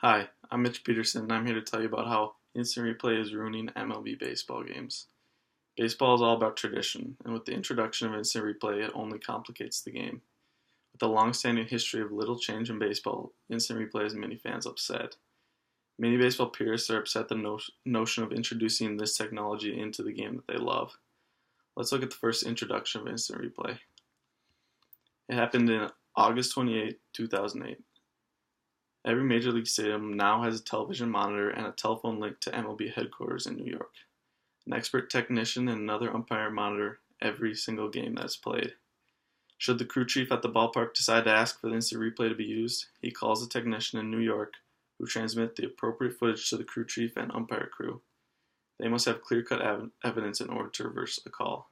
Hi, I'm Mitch Peterson, and I'm here to tell you about how instant replay is ruining MLB baseball games. Baseball is all about tradition, and with the introduction of instant replay, it only complicates the game. With a long-standing history of little change in baseball, instant replay has many fans upset. Many baseball purists are upset at the notion of introducing this technology into the game that they love. Let's look at the first introduction of instant replay. It happened in August 28, 2008. Every Major League Stadium now has a television monitor and a telephone link to MLB headquarters in New York. An expert technician and another umpire monitor every single game that's played. Should the crew chief at the ballpark decide to ask for the instant replay to be used, he calls a technician in New York who transmit the appropriate footage to the crew chief and umpire crew. They must have clear-cut evidence in order to reverse a call.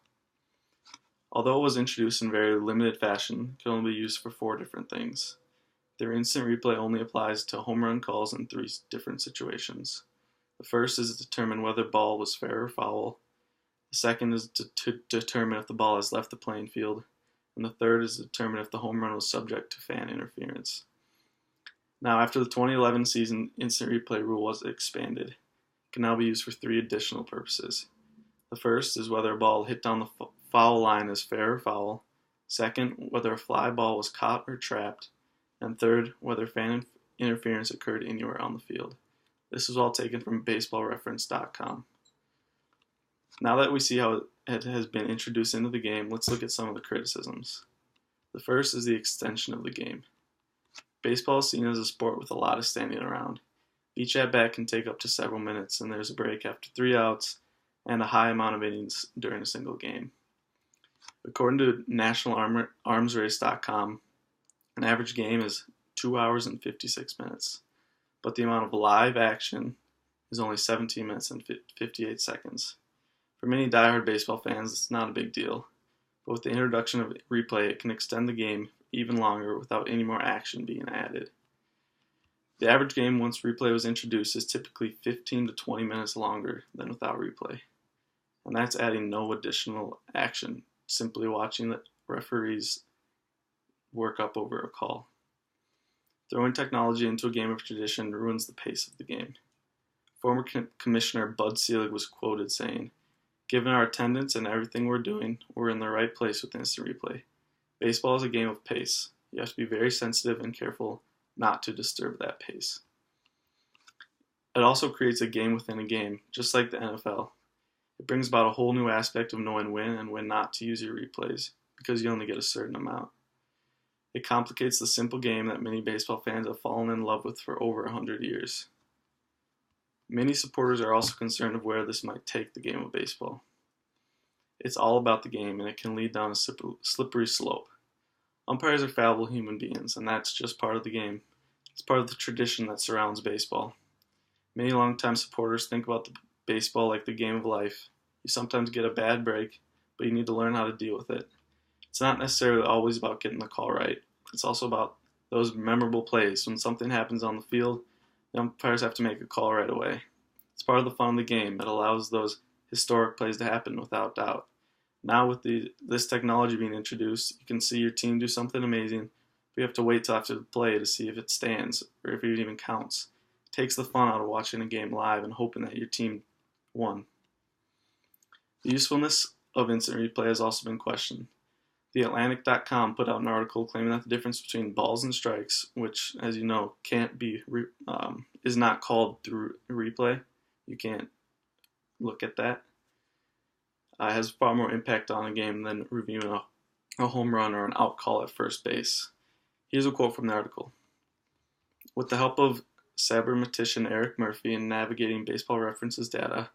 Although it was introduced in very limited fashion, it can only be used for 4 different things. Their instant replay only applies to home run calls in 3 different situations. The first is to determine whether the ball was fair or foul. The second is to determine if the ball has left the playing field. And the third is to determine if the home run was subject to fan interference. Now, after the 2011 season, instant replay rule was expanded. It can now be used for 3 additional purposes. The first is whether a ball hit down the foul line is fair or foul. Second, whether a fly ball was caught or trapped. And third, whether fan interference occurred anywhere on the field. This was all taken from baseballreference.com. Now that we see how it has been introduced into the game, let's look at some of the criticisms. The first is the extension of the game. Baseball is seen as a sport with a lot of standing around. Each at-bat can take up to several minutes, and there's a break after 3 outs and a high amount of innings during a single game. According to nationalarmsrace.com, an average game is 2 hours and 56 minutes, but the amount of live action is only 17 minutes and 58 seconds. For many diehard baseball fans, it's not a big deal, but with the introduction of replay, it can extend the game even longer without any more action being added. The average game once replay was introduced is typically 15 to 20 minutes longer than without replay, and that's adding no additional action, simply watching the referees work up over a call. Throwing technology into a game of tradition ruins the pace of the game. Former Commissioner Bud Selig was quoted saying, "Given our attendance and everything we're doing, we're in the right place with instant replay. Baseball is a game of pace. You have to be very sensitive and careful not to disturb that pace." It also creates a game within a game, just like the NFL. It brings about a whole new aspect of knowing when and when not to use your replays, because you only get a certain amount. It complicates the simple game that many baseball fans have fallen in love with for over 100 years. Many supporters are also concerned of where this might take the game of baseball. It's all about the game, and it can lead down a slippery slope. Umpires are fallible human beings, and that's just part of the game. It's part of the tradition that surrounds baseball. Many longtime supporters think about the baseball like the game of life. You sometimes get a bad break, but you need to learn how to deal with it. It's not necessarily always about getting the call right. It's also about those memorable plays. When something happens on the field, the umpires have to make a call right away. It's part of the fun of the game. It allows those historic plays to happen without doubt. Now with this technology being introduced, you can see your team do something amazing, but you have to wait till after the play to see if it stands or if it even counts. It takes the fun out of watching a game live and hoping that your team won. The usefulness of instant replay has also been questioned. TheAtlantic.com put out an article claiming that the difference between balls and strikes, which, as you know, is not called through replay. You can't look at that. Has far more impact on a game than reviewing a home run or an out call at first base. Here's a quote from the article. "With the help of sabermetician Eric Murphy in navigating Baseball Reference's data,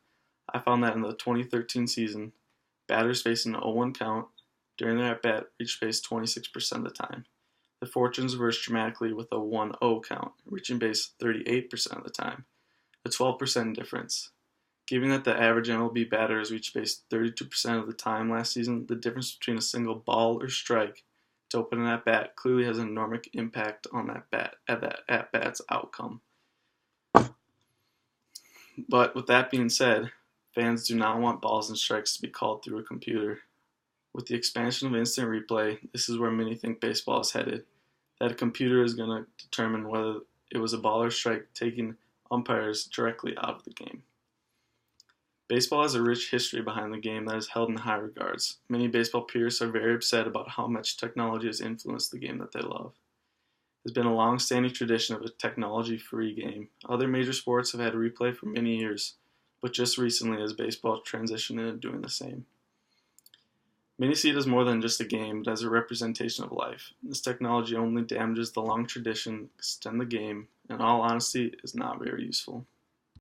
I found that in the 2013 season, batters facing an 0-1 count during their at-bat reached base 26% of the time. The fortunes reversed dramatically with a 1-0 count, reaching base 38% of the time, a 12% difference. Given that the average MLB batter has reached base 32% of the time last season, the difference between a single ball or strike to open an at-bat clearly has an enormous impact on that at-bat's outcome." But with that being said, fans do not want balls and strikes to be called through a computer. With the expansion of instant replay, this is where many think baseball is headed, that a computer is going to determine whether it was a baller strike taking umpires directly out of the game. Baseball has a rich history behind the game that is held in high regards. Many baseball purists are very upset about how much technology has influenced the game that they love. There's been a long-standing tradition of a technology-free game. Other major sports have had replay for many years, but just recently has baseball transitioned into doing the same. Many see it as more than just a game, but as a representation of life. This technology only damages the long tradition, extend the game, and in all honesty, is not very useful.